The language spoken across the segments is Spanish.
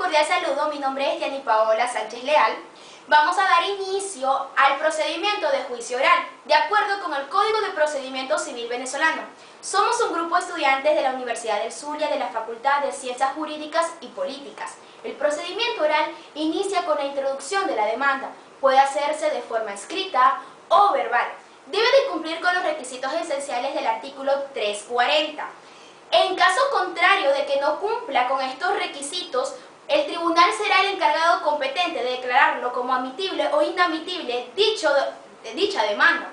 cordial saludo, mi nombre es Yanni Paola Sánchez Leal. Vamos a dar inicio al procedimiento de juicio oral, de acuerdo con el Código de Procedimiento Civil venezolano. Somos un grupo de estudiantes de la Universidad del Zulia de la Facultad de Ciencias Jurídicas y Políticas. El procedimiento oral inicia con la introducción de la demanda. Puede hacerse de forma escrita o verbal. Debe de cumplir con los requisitos esenciales del artículo 340. En caso contrario de que no cumpla con estos requisitos, el tribunal será el encargado competente de declararlo como admitible o inadmitible dicha demanda.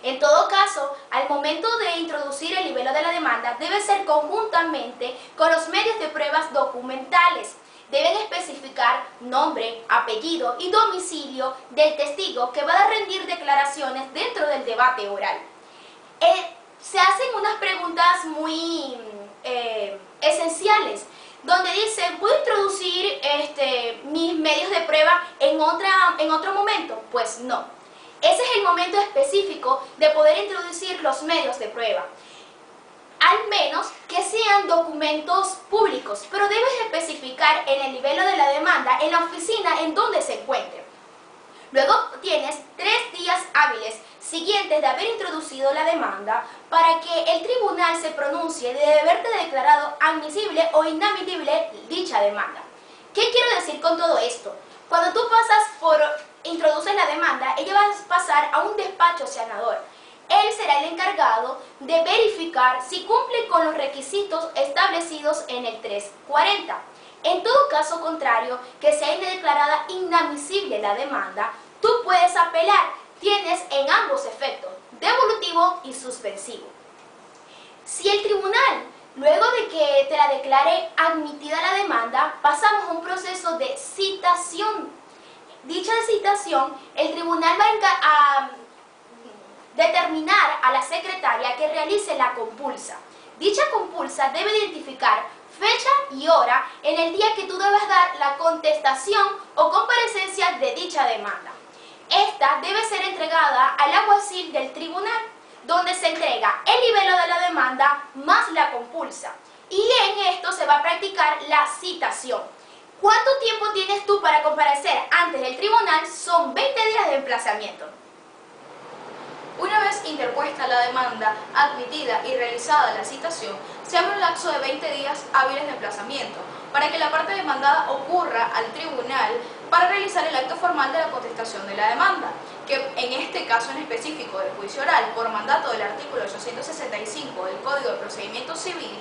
En todo caso, al momento de introducir el libelo de la demanda, debe ser conjuntamente con los medios de pruebas documentales. Deben especificar nombre, apellido y domicilio del testigo que va a rendir declaraciones dentro del debate oral. Se hacen unas preguntas muy esenciales, donde dicen, ¿puedo introducir mis medios de prueba en otro momento? Pues no. Ese es el momento específico de poder introducir los medios de prueba. Al menos que sean documentos públicos, pero debes especificar en el libelo de la demanda, en la oficina en donde se encuentre. Luego tienes 3 días hábiles siguientes de haber introducido la demanda para que el tribunal se pronuncie de haberte declarado admisible o inadmisible dicha demanda. ¿Qué quiero decir con todo esto? Cuando tú introduces la demanda, ella va a pasar a un despacho sanador. Él será el encargado de verificar si cumple con los requisitos establecidos en el 340. En todo caso contrario, que sea declarada inadmisible la demanda, tú puedes apelar. Tienes en ambos efectos, devolutivo y suspensivo. Si el tribunal, luego de que te la declare admitida la demanda, pasamos a un proceso de citación. Dicha citación, el tribunal va a determinar a la secretaria que realice la compulsa. Dicha compulsa debe identificar fecha y hora en el día que tú debes dar la contestación o comparecencia de dicha demanda. Esta debe ser entregada al alguacil del tribunal, donde se entrega el libelo de la demanda más la compulsa. Y en esto se va a practicar la citación. ¿Cuánto tiempo tienes tú para comparecer ante el tribunal? Son 20 días de emplazamiento. Una vez interpuesta la demanda, admitida y realizada la citación, se abre un lapso de 20 días hábiles de emplazamiento para que la parte demandada ocurra al tribunal para realizar el acto formal de la contestación de la demanda, que en este caso en específico del juicio oral, por mandato del artículo 865 del Código de Procedimiento Civil,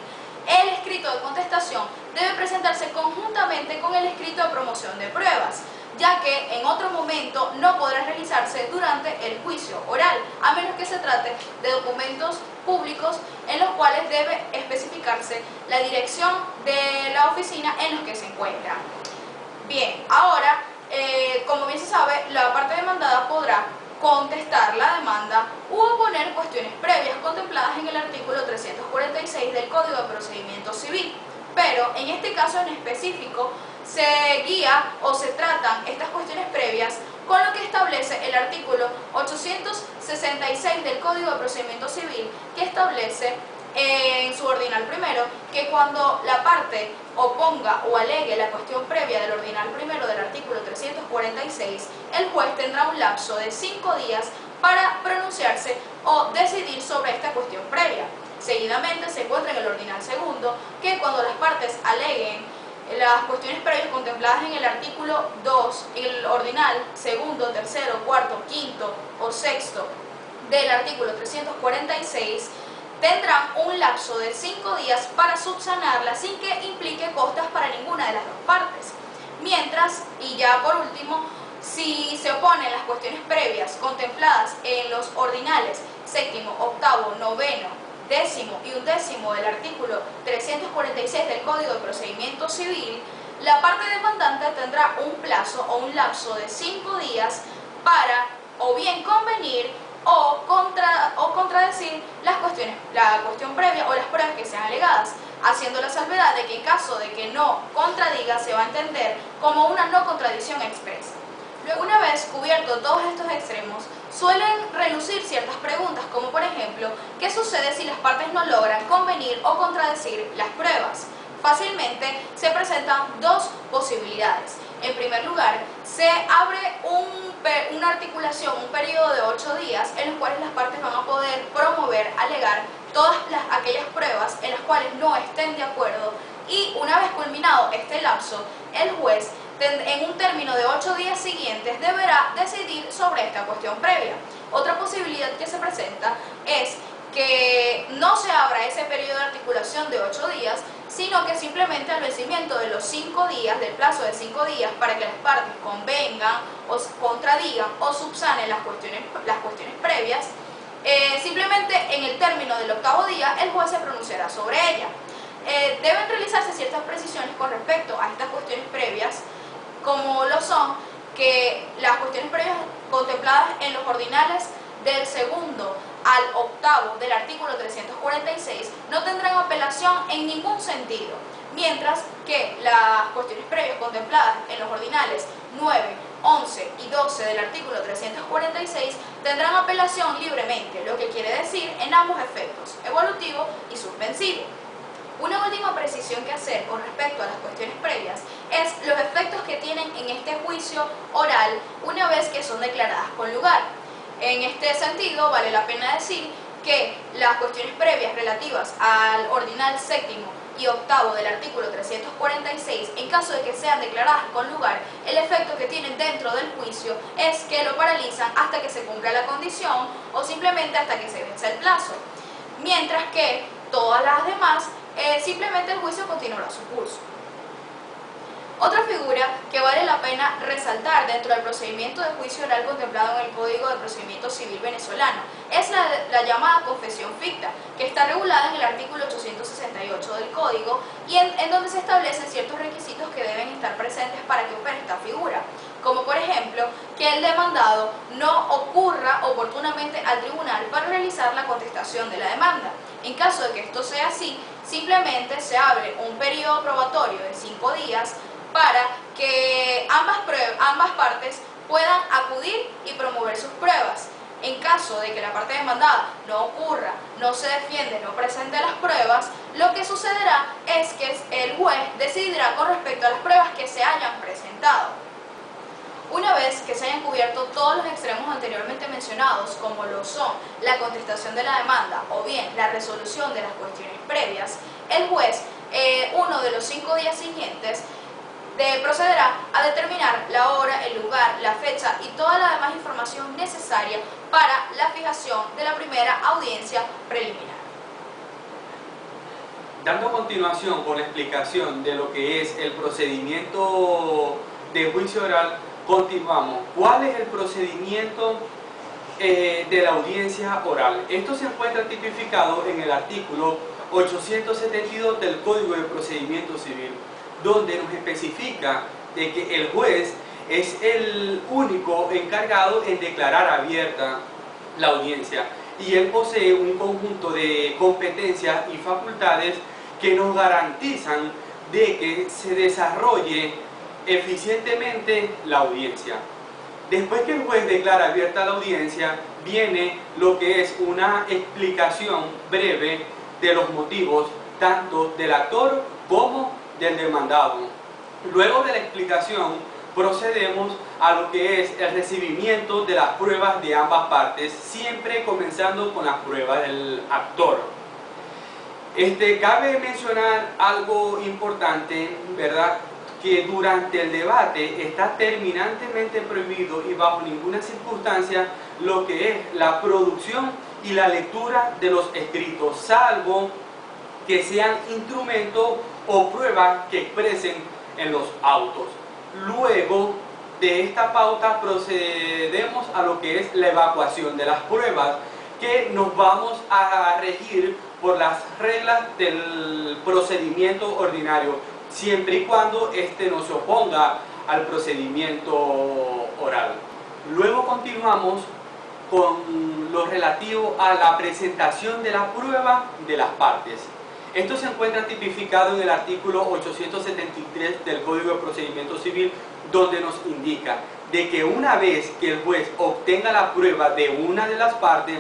el escrito de contestación debe presentarse conjuntamente con el escrito de promoción de pruebas, ya que en otro momento no podrá realizarse durante el juicio oral, a menos que se trate de documentos públicos en los cuales debe especificarse la dirección de la oficina en los que se encuentra. Bien, ahora, como bien se sabe, la parte demandada podrá contestar la demanda u oponer cuestiones previas contempladas en el artículo 346 del Código de Procedimiento Civil. Pero en este caso en específico se guía o se tratan estas cuestiones previas con lo que establece el artículo 866 del Código de Procedimiento Civil, que establece en su ordinal primero que cuando la parte oponga o alegue la cuestión previa del ordinal primero del artículo 346, el juez tendrá un lapso de 5 días para pronunciarse o decidir sobre esta cuestión previa. Seguidamente se encuentra en el ordinal segundo que cuando las partes aleguen las cuestiones previas contempladas en el artículo 2, el ordinal segundo, tercero, cuarto, quinto o sexto del artículo 346, tendrán un lapso de 5 días para subsanarla sin que implique costas para ninguna de las dos partes. Mientras, y ya por último, si se oponen las cuestiones previas contempladas en los ordinales séptimo, octavo, noveno, décimo y undécimo del artículo 346 del Código de Procedimiento Civil, la parte demandante tendrá un plazo o un lapso de 5 días para o bien convenir o contradecir la cuestión previa o las pruebas que sean alegadas, haciendo la salvedad de que en caso de que no contradiga se va a entender como una no contradicción expresa. Luego, una vez cubierto todos estos extremos, suelen relucir ciertas preguntas, como por ejemplo, ¿qué sucede si las partes no logran convenir o contradecir las pruebas? fácilmente se presentan dos posibilidades. En primer lugar, se abre una articulación, un periodo de 8 días en los cuales las partes van a poder promover, alegar todas aquellas pruebas en las cuales no estén de acuerdo, y una vez culminado este lapso, el juez en un término de 8 días siguientes deberá decidir sobre esta cuestión previa. Otra posibilidad que se presenta es que no se abra ese periodo de articulación de 8 días, sino que simplemente al vencimiento de los 5 días, del plazo de 5 días, para que las partes convengan o contradigan o subsanen las cuestiones previas, simplemente en el término del 8º día el juez se pronunciará sobre ella. Deben realizarse ciertas precisiones con respecto a estas cuestiones previas, como lo son que las cuestiones previas contempladas en los ordinales del 2º al 8º del artículo 346 no tendrán apelación en ningún sentido, mientras que las cuestiones previas contempladas en los ordinales 9, 11 y 12 del artículo 346 tendrán apelación libremente, lo que quiere decir en ambos efectos, evolutivo y suspensivo. Una última precisión que hacer con respecto a las cuestiones previas es los efectos que tienen en este juicio oral una vez que son declaradas con lugar. En este sentido, vale la pena decir que las cuestiones previas relativas al ordinal 7º y 8º del artículo 346, en caso de que sean declaradas con lugar, el efecto que tienen dentro del juicio es que lo paralizan hasta que se cumpla la condición o simplemente hasta que se venza el plazo, mientras que todas las demás, simplemente el juicio continuará su curso. Otra figura que vale la pena resaltar dentro del procedimiento de juicio oral contemplado en el Código de Procedimiento Civil venezolano es la llamada confesión ficta, que está regulada en el artículo 868 del Código y en donde se establecen ciertos requisitos que deben estar presentes para que opere esta figura, como por ejemplo que el demandado no ocurra oportunamente al tribunal para realizar la contestación de la demanda. En caso de que esto sea así, simplemente se abre un periodo probatorio de 5 días para que ambas partes puedan acudir y promover sus pruebas. En caso de que la parte demandada no ocurra, no se defiende, no presente las pruebas, lo que sucederá es que el juez decidirá con respecto a las pruebas que se hayan presentado. Una vez que se hayan cubierto todos los extremos anteriormente mencionados, como lo son la contestación de la demanda o bien la resolución de las cuestiones previas, el juez, uno de los 5 días siguientes, procederá a determinar la hora, el lugar, la fecha y toda la demás información necesaria para la fijación de la primera audiencia preliminar. Dando continuación con la explicación de lo que es el procedimiento de juicio oral, continuamos. ¿Cuál es el procedimiento de la audiencia oral? Esto se encuentra tipificado en el artículo 872 del Código de Procedimiento Civil, donde nos especifica de que el juez es el único encargado en declarar abierta la audiencia y él posee un conjunto de competencias y facultades que nos garantizan de que se desarrolle eficientemente la audiencia. Después que el juez declara abierta la audiencia, viene lo que es una explicación breve de los motivos tanto del actor como del demandado. Luego de la explicación procedemos a lo que es el recibimiento de las pruebas de ambas partes, siempre comenzando con las pruebas del actor. Cabe mencionar algo importante, ¿verdad? Que durante el debate está terminantemente prohibido y bajo ninguna circunstancia lo que es la producción y la lectura de los escritos, salvo que sean instrumentos o pruebas que expresen en los autos. Luego de esta pauta procedemos a lo que es la evacuación de las pruebas, que nos vamos a regir por las reglas del procedimiento ordinario, siempre y cuando éste no se oponga al procedimiento oral. Luego continuamos con lo relativo a la presentación de la prueba de las partes. Esto se encuentra tipificado en el artículo 873 del Código de Procedimiento Civil, donde nos indica de que una vez que el juez obtenga la prueba de una de las partes,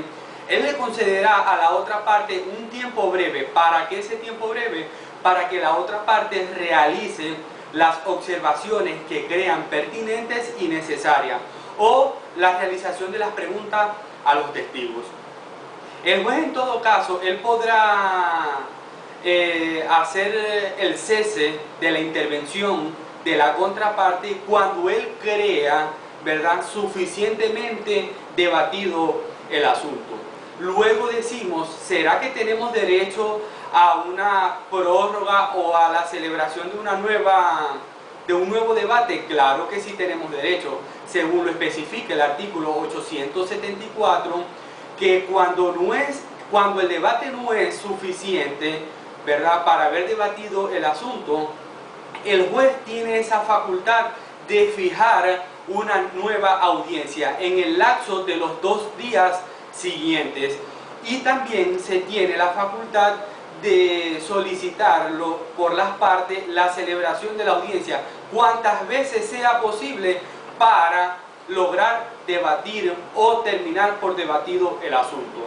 él le concederá a la otra parte un tiempo breve. ¿Para qué ese tiempo breve? para que la otra parte realice las observaciones que crean pertinentes y necesarias, o la realización de las preguntas a los testigos. El juez, en todo caso, él podrá hacer el cese de la intervención de la contraparte cuando él crea, ¿verdad?, suficientemente debatido el asunto. Luego decimos, ¿será que tenemos derecho a una prórroga o a la celebración de un nuevo debate? Claro que sí tenemos derecho, según lo especifica el artículo 874, que cuando el debate no es suficiente, ¿verdad?, para haber debatido el asunto, el juez tiene esa facultad de fijar una nueva audiencia en el lapso de los 2 días siguientes, y también se tiene la facultad de solicitarlo por las partes la celebración de la audiencia cuantas veces sea posible para lograr debatir o terminar por debatido el asunto.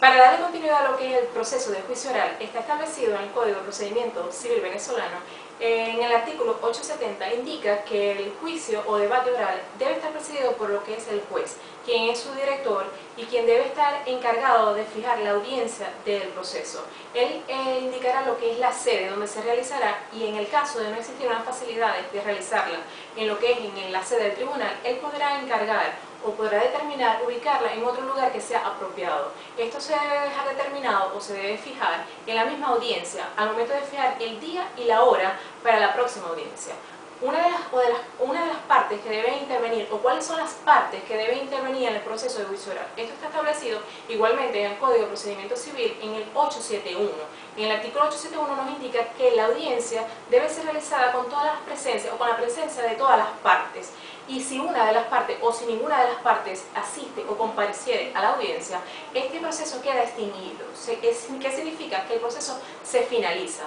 Para darle continuidad a lo que es el proceso de juicio oral, está establecido en el Código de Procedimiento Civil venezolano. En el artículo 870 indica que el juicio o debate oral debe estar presidido por lo que es el juez, quien es su director y quien debe estar encargado de fijar la audiencia del proceso. Él indicará lo que es la sede donde se realizará, y en el caso de no existir unas facilidades de realizarla en lo que es en la sede del tribunal, él podrá encargar o podrá determinar ubicarla en otro lugar que sea apropiado. Esto se debe dejar determinado o se debe fijar en la misma audiencia al momento de fijar el día y la hora para la próxima audiencia. Una de las partes que deben intervenir, o cuáles son las partes que deben intervenir en el proceso de juicio oral. Esto está establecido igualmente en el Código de Procedimiento Civil en el 871. En el artículo 871 nos indica que la audiencia debe ser realizada con todas las presencias o con la presencia de todas las partes. Y si una de las partes o si ninguna de las partes asiste o compareciere a la audiencia, este proceso queda extinguido. ¿Qué significa? Que el proceso se finaliza.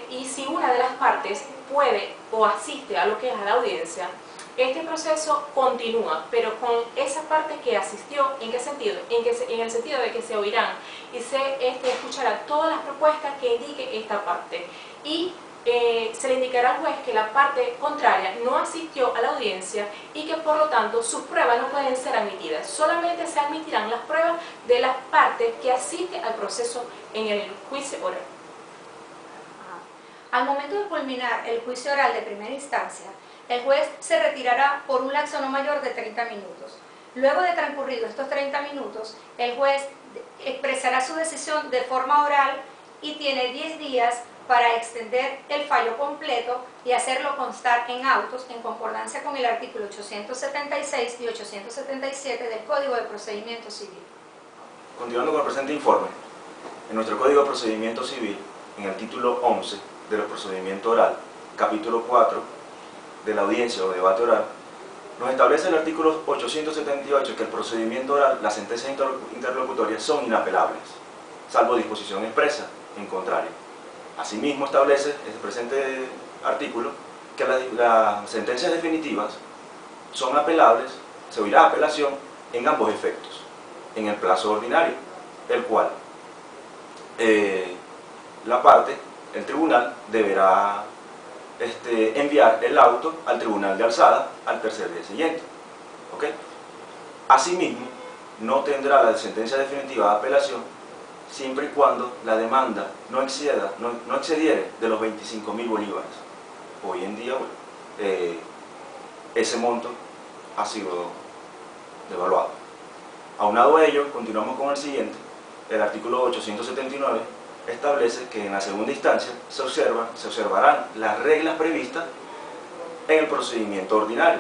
Y si una de las partes puede o asiste a lo que es a la audiencia, este proceso continúa, pero con esa parte que asistió. ¿En qué sentido? En el sentido de que se oirán y se escuchará todas las propuestas que indique esta parte, y se le indicará al juez que la parte contraria no asistió a la audiencia y que por lo tanto sus pruebas no pueden ser admitidas. Solamente se admitirán las pruebas de las partes que asisten al proceso en el juicio oral. Al momento de culminar el juicio oral de primera instancia, el juez se retirará por un lapso no mayor de 30 minutos. Luego de transcurridos estos 30 minutos, el juez expresará su decisión de forma oral y tiene 10 días para extender el fallo completo y hacerlo constar en autos en concordancia con el artículo 876 y 877 del Código de Procedimiento Civil. Continuando con el presente informe, en nuestro Código de Procedimiento Civil, en el título 11 de los procedimientos oral, capítulo 4 de la audiencia o debate oral, nos establece el artículo 878 que el procedimiento oral, las sentencias interlocutorias son inapelables, salvo disposición expresa en contrario. Asimismo establece el presente artículo que las sentencias definitivas son apelables, se oirá apelación en ambos efectos, en el plazo ordinario, el cual la parte, el tribunal, deberá enviar el auto al tribunal de alzada al tercer día siguiente. ¿Ok? Asimismo, no tendrá la sentencia definitiva de apelación siempre y cuando la demanda no excediere de los 25.000 bolívares. Hoy en día, bueno, ese monto ha sido devaluado. Aunado a ello, continuamos con el siguiente. El artículo 879 establece que en la segunda instancia se observarán las reglas previstas en el procedimiento ordinario,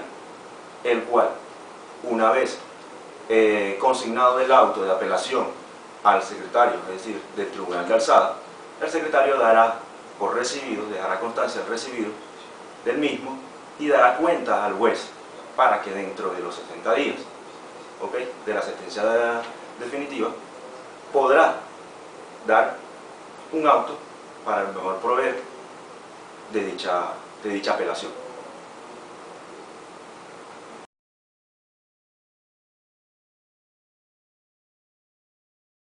el cual, una vez consignado el auto de apelación al secretario, es decir, del tribunal de alzada, el secretario dará por recibido, dejará constancia del recibido del mismo y dará cuenta al juez para que dentro de los 70 días, ¿ok?, de la sentencia definitiva, podrá dar un auto para el mejor proveer de dicha apelación.